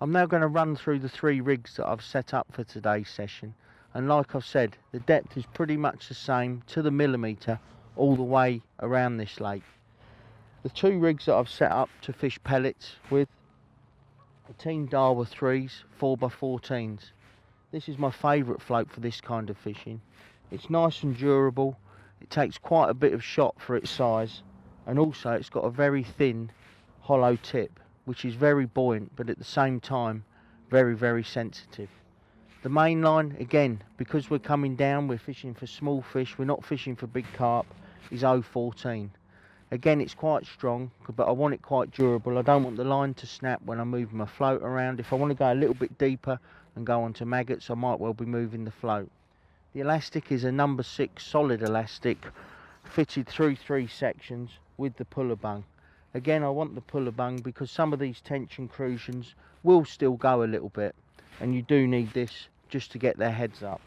I'm now going to run through the 3 rigs that I've set up for today's session, and like I've said, the depth is pretty much the same to the millimetre all the way around this lake. The 2 rigs that I've set up to fish pellets with are Team Darwa 3s 4x14s. This is my favourite float for this kind of fishing. It's nice and durable, it takes quite a bit of shot for its size, and also it's got a very thin hollow tip which is very buoyant but at the same time very sensitive. The main line, again, because we're coming down, we're fishing for small fish, we're not fishing for big carp, is 014. Again, it's quite strong, but I want it quite durable. I don't want the line to snap when I'm moving my float around. If I want to go a little bit deeper and go onto maggots, I might well be moving the float. The elastic is a number 6 solid elastic fitted through 3 sections with the puller bung. Again, I want the puller bung because some of these tension crusions will still go a little bit, and you do need this just to get their heads up.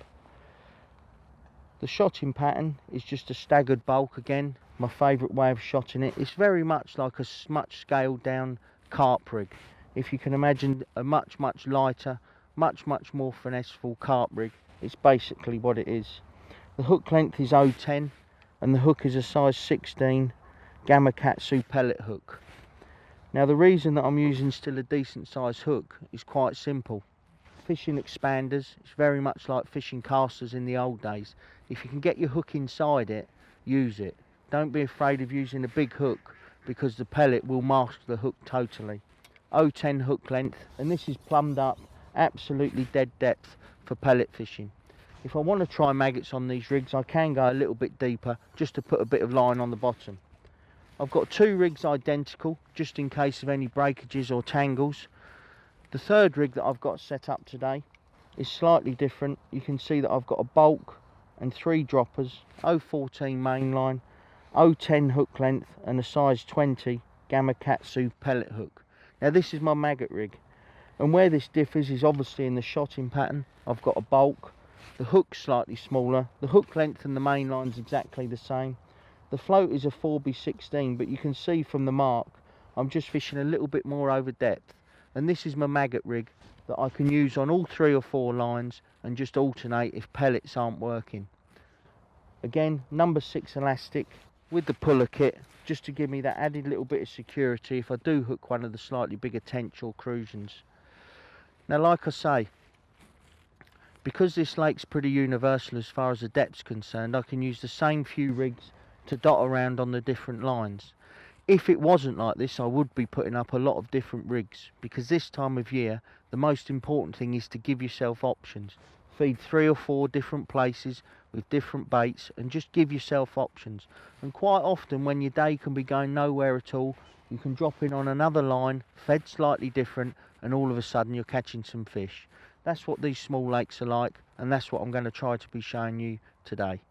The shotting pattern is just a staggered bulk. Again, my favourite way of shotting it. It's very much like a much scaled down carp rig. If you can imagine a much lighter, much more finesseful carp rig, it's basically what it is. The hook length is 010 and the hook is a size 16 Gamakatsu pellet hook. Now the reason that I'm using still a decent size hook is quite simple. Fishing expanders, it's very much like fishing casters in the old days. If you can get your hook inside it, use it. Don't be afraid of using a big hook because the pellet will mask the hook totally. 010 hook length, and this is plumbed up, absolutely dead depth for pellet fishing. If I want to try maggots on these rigs, I can go a little bit deeper just to put a bit of line on the bottom. I've got 2 rigs identical just in case of any breakages or tangles. The 3rd rig that I've got set up today is slightly different. You can see that I've got a bulk and 3 droppers, 014 mainline, 010 hook length and a size 20 Gamakatsu pellet hook. Now this is my maggot rig, and where this differs is obviously in the shotting pattern. I've got a bulk, the hook's slightly smaller, the hook length and the mainline's exactly the same. The float is a 4x16, but you can see from the mark I'm just fishing a little bit more over depth, and this is my maggot rig that I can use on all 3 or 4 lines and just alternate if pellets aren't working. Again, number 6 elastic with the puller kit just to give me that added little bit of security if I do hook one of the slightly bigger tench or crusions. Now like I say, because this lake's pretty universal as far as the depth's concerned, I can use the same few rigs to dot around on the different lines. If it wasn't like this, I would be putting up a lot of different rigs, because this time of year the most important thing is to give yourself options. Feed 3 or 4 different places with different baits and just give yourself options. And quite often when your day can be going nowhere at all, you can drop in on another line, fed slightly different, and all of a sudden you're catching some fish. That's what these small lakes are like, and that's what I'm going to try to be showing you today.